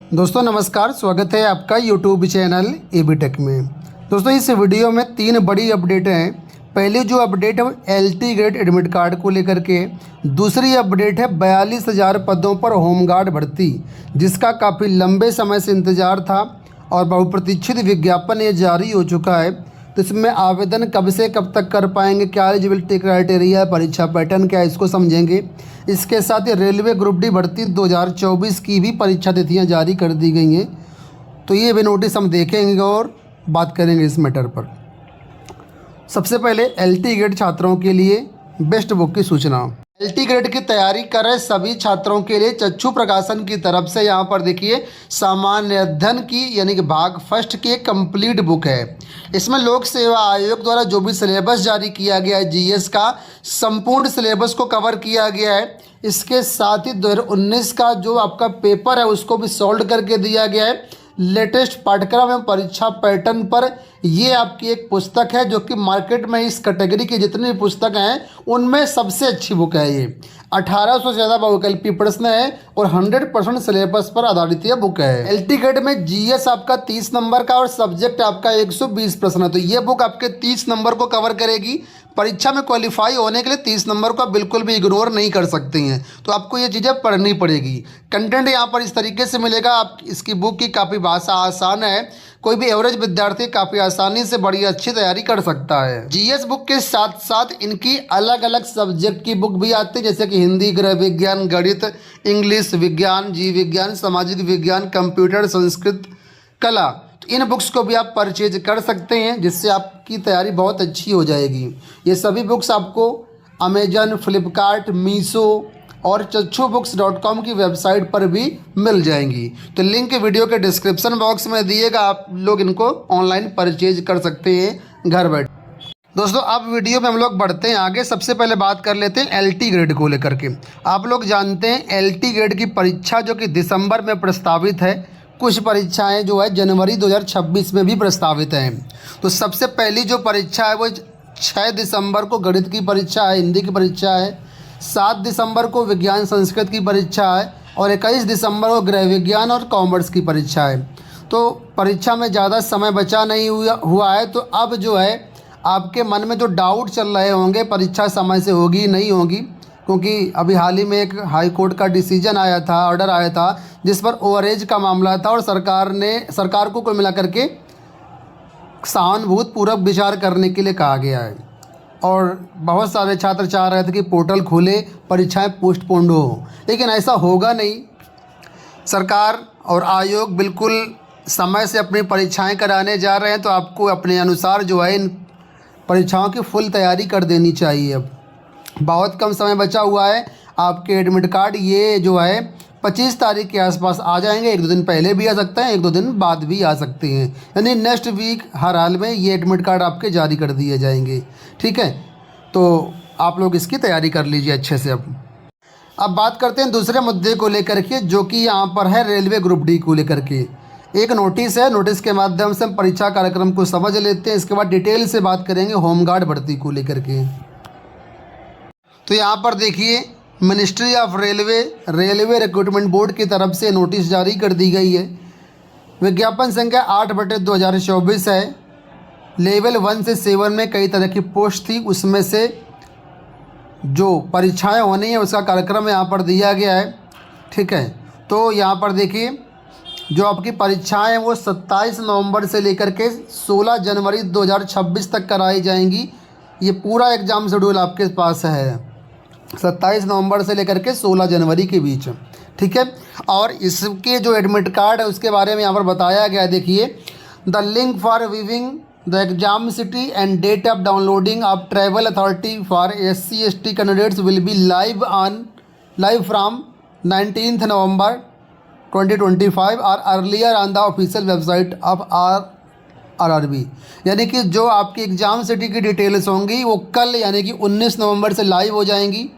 दोस्तों नमस्कार, स्वागत है आपका यूट्यूब चैनल एबी टेक में। दोस्तों इस वीडियो में 3 बड़ी अपडेट हैं। पहली जो अपडेट है वो LT ग्रेड एडमिट कार्ड को लेकर के। दूसरी अपडेट है 42,000 पदों पर होमगार्ड भर्ती, जिसका काफ़ी लंबे समय से इंतज़ार था और बहुप्रतीक्षित विज्ञापन ये जारी हो चुका है। तो इसमें आवेदन कब से कब तक कर पाएंगे, क्या एलिजिबिलिटी क्राइटेरिया, परीक्षा पैटर्न क्या है, इसको समझेंगे। इसके साथ ही रेलवे ग्रुप डी भर्ती 2024 की भी परीक्षा तिथियां जारी कर दी गई हैं। तो ये भी नोटिस हम देखेंगे और बात करेंगे इस मैटर पर। सबसे पहले LT ग्रेड छात्रों के लिए बेस्ट बुक की सूचना। LT ग्रेड की तैयारी कर रहे सभी छात्रों के लिए चक्षु प्रकाशन की तरफ से यहाँ पर देखिए सामान्य अध्ययन की यानी कि भाग फर्स्ट की एक कंप्लीट बुक है। इसमें लोक सेवा आयोग द्वारा जो भी सिलेबस जारी किया गया है GS का संपूर्ण सिलेबस को कवर किया गया है। इसके साथ ही 2019 का जो आपका पेपर है उसको भी सॉल्व करके दिया गया है। लेटेस्ट पाठ्यक्रम एवं परीक्षा पैटर्न पर ये आपकी एक पुस्तक है जो कि मार्केट में इस कैटेगरी की जितनी भी पुस्तक हैं उनमें सबसे अच्छी बुक है। ये 1800 से ज़्यादा बहुविकल्पी प्रश्न है और 100% सिलेबस पर आधारित यह बुक है। LT ग्रेड में GS आपका 30 नंबर का और सब्जेक्ट आपका 120 प्रश्न है। तो ये बुक आपके 30 नंबर को कवर करेगी। परीक्षा में क्वालिफाई होने के लिए 30 नंबर को आप बिल्कुल भी इग्नोर नहीं कर सकते हैं। तो आपको ये चीज़ें पढ़नी पड़ेगी। कंटेंट यहाँ पर इस तरीके से मिलेगा। आप इसकी बुक की काफ़ी भाषा आसान है, कोई भी एवरेज विद्यार्थी काफ़ी आसानी से बड़ी अच्छी तैयारी कर सकता है। GS बुक के साथ साथ इनकी अलग अलग सब्जेक्ट की बुक भी आती है, जैसे कि हिंदी, गृह विज्ञान, गणित, इंग्लिश, विज्ञान, जीव विज्ञान, सामाजिक विज्ञान, कंप्यूटर, संस्कृत, कला। तो इन बुक्स को भी आप परचेज कर सकते हैं, जिससे आपकी तैयारी बहुत अच्छी हो जाएगी। ये सभी बुक्स आपको अमेजन, फ्लिपकार्ट, मीशो और chachubooks.com की वेबसाइट पर भी मिल जाएंगी। तो लिंक वीडियो के डिस्क्रिप्शन बॉक्स में दिएगा, आप लोग इनको ऑनलाइन परचेज कर सकते हैं घर बैठे। दोस्तों अब वीडियो में हम लोग बढ़ते हैं आगे। सबसे पहले बात कर लेते हैं LT ग्रेड को लेकर के। आप लोग जानते हैं LT ग्रेड की परीक्षा जो कि दिसंबर में प्रस्तावित है, कुछ परीक्षाएं जो है जनवरी 2026 में भी प्रस्तावित हैं। तो सबसे पहली जो परीक्षा है वो 6 दिसंबर को गणित की परीक्षा है, हिंदी की परीक्षा है। 7 दिसंबर को विज्ञान संस्कृत की परीक्षा है और 21 दिसंबर को गृह विज्ञान और कॉमर्स की परीक्षा है। तो परीक्षा में ज़्यादा समय बचा नहीं हुआ है। तो अब जो है आपके मन में जो डाउट चल रहे होंगे परीक्षा समय से होगी नहीं होगी, क्योंकि अभी हाल ही में एक हाई कोर्ट का डिसीजन आया था, ऑर्डर आया था, जिस पर ओवरेज का मामला था और सरकार को कुल मिलाकर के सहानुभूतिपूर्वक विचार करने के लिए कहा गया है। और बहुत सारे छात्र चाह रहे थे कि पोर्टल खोले, परीक्षाएं पोस्टपोन्ड हो, लेकिन ऐसा होगा नहीं। सरकार और आयोग बिल्कुल समय से अपनी परीक्षाएं कराने जा रहे हैं। तो आपको अपने अनुसार जो है इन परीक्षाओं की फुल तैयारी कर देनी चाहिए। अब बहुत कम समय बचा हुआ है। आपके एडमिट कार्ड ये जो है 25 तारीख के आसपास आ जाएंगे। 1-2 दिन पहले भी आ सकते हैं, 1-2 दिन बाद भी आ सकते हैं, यानी नेक्स्ट वीक हर हाल में ये एडमिट कार्ड आपके जारी कर दिए जाएंगे। ठीक है, तो आप लोग इसकी तैयारी कर लीजिए अच्छे से। अब बात करते हैं दूसरे मुद्दे को लेकर के, जो कि यहाँ पर है रेलवे ग्रुप डी को लेकर के। एक नोटिस है, नोटिस के माध्यम से हम परीक्षा कार्यक्रम को समझ लेते हैं। इसके बाद डिटेल से बात करेंगे होमगार्ड भर्ती को लेकर के। तो यहाँ पर देखिए ministry of railway recruitment board की तरफ से नोटिस जारी कर दी गई है। विज्ञापन संख्या 8/2024 है। लेवल 1 से 7 में कई तरह की पोस्ट थी, उसमें से जो परीक्षाएं होनी है उसका कार्यक्रम यहाँ पर दिया गया है। ठीक है, तो यहाँ पर देखिए जो आपकी परीक्षाएं हैं वो 27 नवंबर से लेकर के 16 जनवरी 2026 तक कराई जाएंगी। ये पूरा एग्ज़ाम शेड्यूल आपके पास है 27 नवंबर से लेकर के 16 जनवरी के बीच। ठीक है, और इसके जो एडमिट कार्ड है उसके बारे में यहाँ पर बताया गया है। देखिए, the link for viewing the exam city and date of downloading of travel authority for SC/ST candidates will be live from 19 November 2025 और earlier on the official website of RRB। यानी कि जो आपकी एग्ज़ाम सिटी की details होंगी वो कल यानी कि 19 नवंबर से लाइव हो जाएंगी।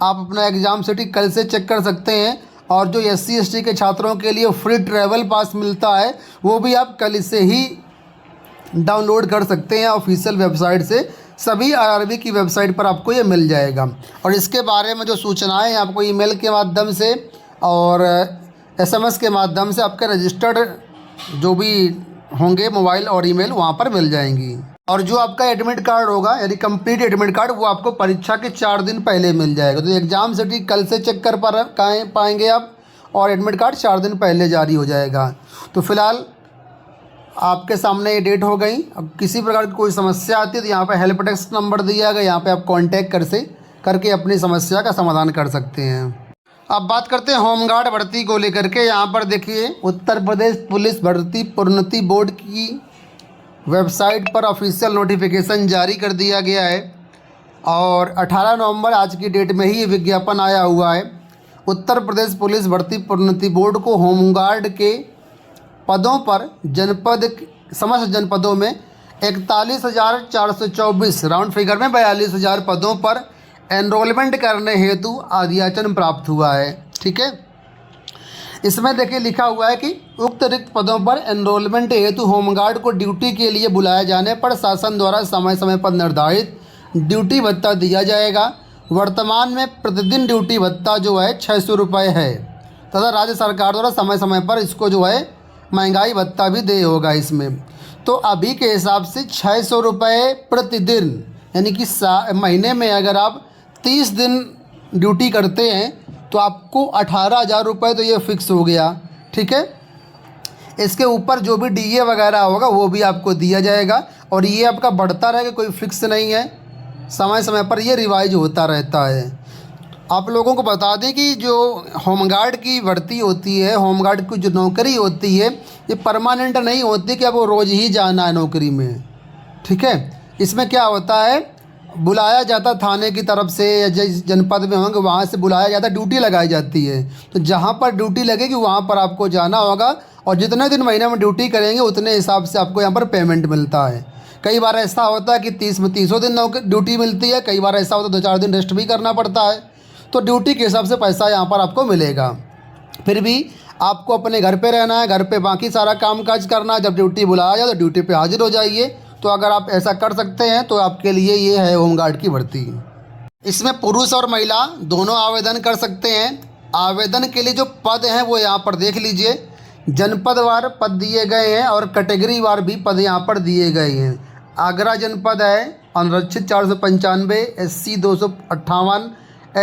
आप अपना एग्ज़ाम सिटी कल से चेक कर सकते हैं। और जो SC/ST के छात्रों के लिए फ्री ट्रैवल पास मिलता है वो भी आप कल से ही डाउनलोड कर सकते हैं ऑफिशियल वेबसाइट से। सभी RRB की वेबसाइट पर आपको ये मिल जाएगा। और इसके बारे में जो सूचनाएं आपको ईमेल के माध्यम से और एसएमएस के माध्यम से आपके रजिस्टर्ड जो भी होंगे मोबाइल और ईमेल वहाँ पर मिल जाएंगी। और जो आपका एडमिट कार्ड होगा यानी कंप्लीट एडमिट कार्ड वो आपको परीक्षा के 4 दिन पहले मिल जाएगा। तो एग्ज़ाम सिटी कल से चेक कर पाएंगे आप, और एडमिट कार्ड 4 दिन पहले जारी हो जाएगा। तो फिलहाल आपके सामने ये डेट हो गई। अब किसी प्रकार की कोई समस्या आती है तो यहाँ पर हेल्प डेस्क नंबर दिया गया, यहाँ पे आप कांटेक्ट करके अपनी समस्या का समाधान कर सकते हैं। अब बात करते हैं होमगार्ड भर्ती को लेकर के। यहाँ पर देखिए उत्तर प्रदेश पुलिस भर्ती प्रोन्नति बोर्ड की वेबसाइट पर ऑफिशियल नोटिफिकेशन जारी कर दिया गया है और 18 नवंबर आज की डेट में ही ये विज्ञापन आया हुआ है। उत्तर प्रदेश पुलिस भर्ती प्रोन्नति बोर्ड को होमगार्ड के पदों पर समस्त जनपदों में 41,424 राउंड फिगर में 42,000 पदों पर एनरोलमेंट करने हेतु आदेशन प्राप्त हुआ है। ठीक है, इसमें देखिए लिखा हुआ है कि उक्त रिक्त पदों पर एनरोलमेंट हेतु होमगार्ड को ड्यूटी के लिए बुलाया जाने पर शासन द्वारा समय समय पर निर्धारित ड्यूटी भत्ता दिया जाएगा। वर्तमान में प्रतिदिन ड्यूटी भत्ता जो है 600 रुपये है तथा राज्य सरकार द्वारा समय समय पर इसको जो है महंगाई भत्ता भी दे होगा इसमें। तो अभी के हिसाब से 600 रुपये प्रतिदिन, यानी कि महीने में अगर आप 30 दिन ड्यूटी करते हैं तो आपको 18,000 रुपये तो ये फिक्स हो गया। ठीक है, इसके ऊपर जो भी डीए वगैरह होगा वो भी आपको दिया जाएगा और ये आपका बढ़ता रहेगा, कोई फिक्स नहीं है, समय समय पर ये रिवाइज होता रहता है। आप लोगों को बता दें कि जो होमगार्ड की भर्ती होती है, होमगार्ड की जो नौकरी होती है ये परमानेंट नहीं होती कि आपको रोज़ ही जाना है नौकरी में। ठीक है, इसमें क्या होता है, बुलाया जाता थाने की तरफ से या जिस जनपद में होंगे वहाँ से बुलाया जाता, ड्यूटी लगाई जाती है। तो जहाँ पर ड्यूटी लगेगी वहाँ पर आपको जाना होगा और जितने दिन महीने में ड्यूटी करेंगे उतने हिसाब से आपको यहाँ पर पेमेंट मिलता है। कई बार ऐसा होता है कि 30 दिन ड्यूटी मिलती है, कई बार ऐसा होता है 2-4 दिन रेस्ट भी करना पड़ता है। तो ड्यूटी के हिसाब से पैसा यहाँ पर आपको मिलेगा। फिर भी आपको अपने घर पे रहना है, घर पे बाकी सारा काम काज करना है। जब ड्यूटी बुलाया जाए तो ड्यूटी पे हाजिर हो जाइए। तो अगर आप ऐसा कर सकते हैं तो आपके लिए ये है होमगार्ड की भर्ती। इसमें पुरुष और महिला दोनों आवेदन कर सकते हैं। आवेदन के लिए जो पद हैं वो यहाँ पर देख लीजिए, जनपदवार पद दिए गए हैं और कैटेगरी वार भी पद यहाँ पर दिए गए हैं। आगरा जनपद है अनरक्षित 495, SC 258,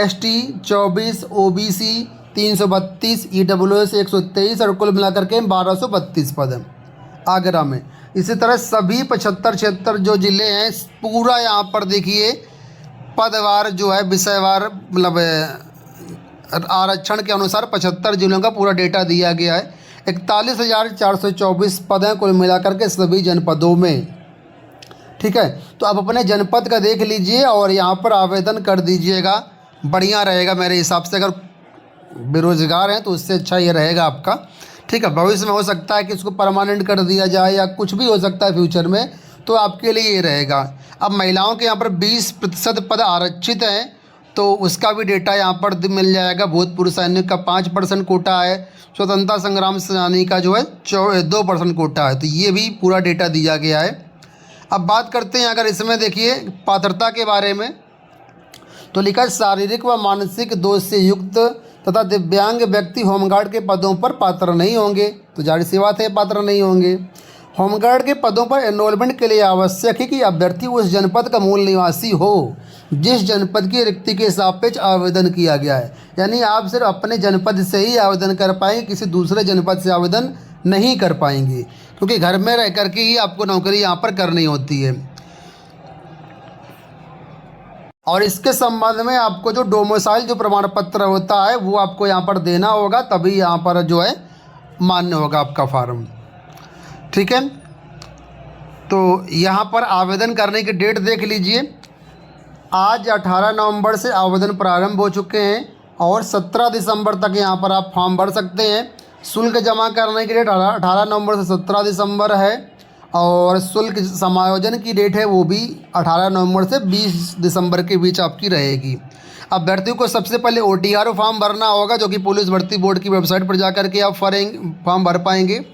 ST 24, OBC 332, EWS 123 और कुल मिलाकर के 1232 पद हैं आगरा में। इसी तरह सभी 75-76 जो ज़िले हैं पूरा यहाँ पर देखिए पदवार जो है विषयवार मतलब आरक्षण के अनुसार 75 जिलों का पूरा डेटा दिया गया है। 41,424 पद हैं कुल मिलाकर के सभी जनपदों में। ठीक है, तो आप अपने जनपद का देख लीजिए और यहाँ पर आवेदन कर दीजिएगा, बढ़िया रहेगा मेरे हिसाब से। अगर बेरोज़गार हैं तो उससे अच्छा ये रहेगा आपका। ठीक है, भविष्य में हो सकता है कि इसको परमानेंट कर दिया जाए या कुछ भी हो सकता है फ्यूचर में, तो आपके लिए ये रहेगा। अब महिलाओं के यहाँ पर 20% पद आरक्षित हैं तो उसका भी डेटा यहाँ पर मिल जाएगा। भूतपूर्व सैनिक का 5% कोटा है, स्वतंत्रता संग्राम सेनानी का जो है 2% कोटा है। तो ये भी पूरा डेटा दिया गया है। अब बात करते हैं अगर इसमें देखिए पात्रता के बारे में, तो लिखा शारीरिक व मानसिक दोष से युक्त तथा दिव्यांग व्यक्ति होमगार्ड के पदों पर पात्र नहीं होंगे। तो जाहिर सी बात है पात्र नहीं होंगे। होमगार्ड के पदों पर एनरोलमेंट के लिए आवश्यक है कि अभ्यर्थी उस जनपद का मूल निवासी हो जिस जनपद की रिक्ति के सापेक्ष आवेदन किया गया है। यानी आप सिर्फ अपने जनपद से ही आवेदन कर पाएंगे, किसी दूसरे जनपद से आवेदन नहीं कर पाएंगे, क्योंकि घर में रह कर के ही आपको नौकरी यहाँ पर करनी होती है। और इसके संबंध में आपको जो डोमिसाइल जो प्रमाण पत्र होता है वो आपको यहाँ पर देना होगा, तभी यहाँ पर जो है मान्य होगा आपका फॉर्म। ठीक है, तो यहाँ पर आवेदन करने की डेट देख लीजिए। आज 18 नवंबर से आवेदन प्रारंभ हो चुके हैं और 17 दिसंबर तक यहाँ पर आप फॉर्म भर सकते हैं। शुल्क जमा करने की डेट 18 नवंबर से 17 दिसंबर है और शुल्क समायोजन की डेट है वो भी 18 नवंबर से 20 दिसंबर के बीच आपकी रहेगी। अभ्यर्थियों को सबसे पहले OTR फॉर्म भरना होगा, जो कि पुलिस भर्ती बोर्ड की वेबसाइट पर जाकर के आप फॉर्म भर पाएंगे।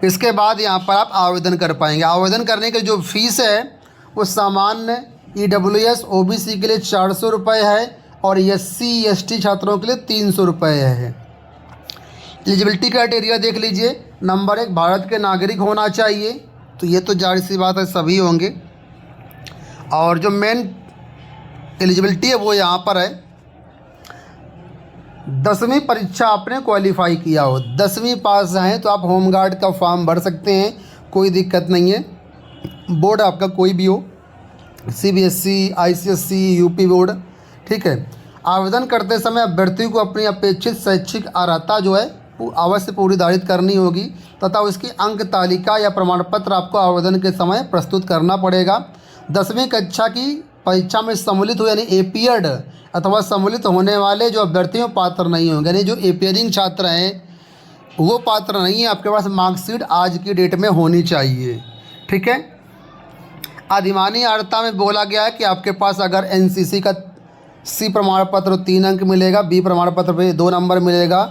इसके बाद यहाँ पर आप आवेदन कर पाएंगे। आवेदन करने की जो फीस है वो सामान्य EWS OBC के लिए 400 रुपये है और SC ST छात्रों के लिए 300 रुपये है। एलिजिबिलिटी क्राइटेरिया देख लीजिए। नंबर 1, भारत के नागरिक होना चाहिए, तो ये तो जाहिर सी बात है सभी होंगे। और जो मेन एलिजिबिलिटी है वो यहाँ पर है 10वीं परीक्षा आपने क्वालिफाई किया हो, 10वीं पास हैं तो आप होमगार्ड का फॉर्म भर सकते हैं, कोई दिक्कत नहीं है। बोर्ड आपका कोई भी हो, CBSE, ICSE, UP बोर्ड, ठीक है। आवेदन करते समय अभ्यर्थी को अपनी अपेक्षित शैक्षिक अर्हता जो है अवश्य पूरी निर्धारित करनी होगी तथा उसकी अंक तालिका या प्रमाण पत्र आपको आवेदन के समय प्रस्तुत करना पड़ेगा। 10वीं कक्षा की परीक्षा में सम्मिलित हो यानी एपियर्ड अथवा सम्मिलित होने वाले जो अभ्यर्थी में पात्र नहीं होंगे, यानी जो एपियरिंग छात्र हैं वो पात्र नहीं है। आपके पास मार्कशीट आज की डेट में होनी चाहिए, ठीक है। अधिमानी अर्हता में बोला गया है कि आपके पास अगर NCC का C प्रमाण पत्र 3 अंक मिलेगा, B प्रमाण पत्र पर 2 नंबर मिलेगा,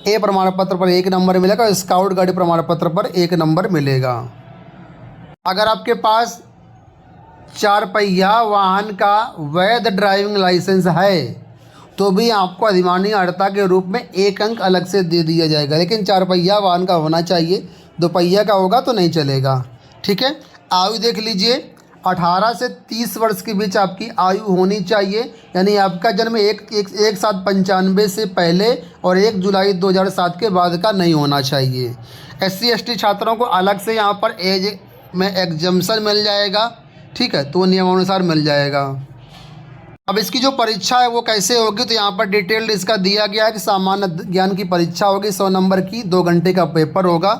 A प्रमाण पत्र पर 1 नंबर मिलेगा, स्काउट गाइड प्रमाण पत्र पर 1 नंबर मिलेगा। अगर आपके पास 4 पहिया वाहन का वैध ड्राइविंग लाइसेंस है तो भी आपको अधिमानी अर्हता के रूप में 1 अंक अलग से दे दिया जाएगा, लेकिन 4 पहिया वाहन का होना चाहिए, 2 पहिया का होगा तो नहीं चलेगा, ठीक है। आयु देख लीजिए, 18 से 30 वर्ष के बीच आपकी आयु होनी चाहिए, यानी आपका जन्म 1/7/95 से पहले और 1 जुलाई 2007 के बाद का नहीं होना चाहिए। SC ST छात्रों को अलग से यहाँ पर एज में एग्जम्पशन मिल जाएगा, ठीक है, तो नियमानुसार मिल जाएगा। अब इसकी जो परीक्षा है वो कैसे होगी, तो यहाँ पर डिटेल्ड इसका दिया गया है कि सामान्य ज्ञान की परीक्षा होगी, 100 नंबर की, 2 घंटे का पेपर होगा,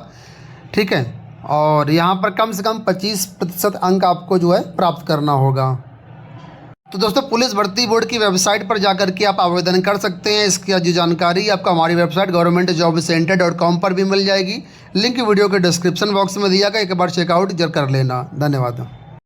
ठीक है। और यहाँ पर कम से कम 25% अंक आपको जो है प्राप्त करना होगा। तो दोस्तों, पुलिस भर्ती बोर्ड की वेबसाइट पर जाकर के आप आवेदन कर सकते हैं। इसकी जो जानकारी आपको हमारी वेबसाइट governmentjobcenter.com पर भी मिल जाएगी। लिंक वीडियो के डिस्क्रिप्शन बॉक्स में दिया गया, एक बार चेकआउट जरूर कर लेना। धन्यवाद।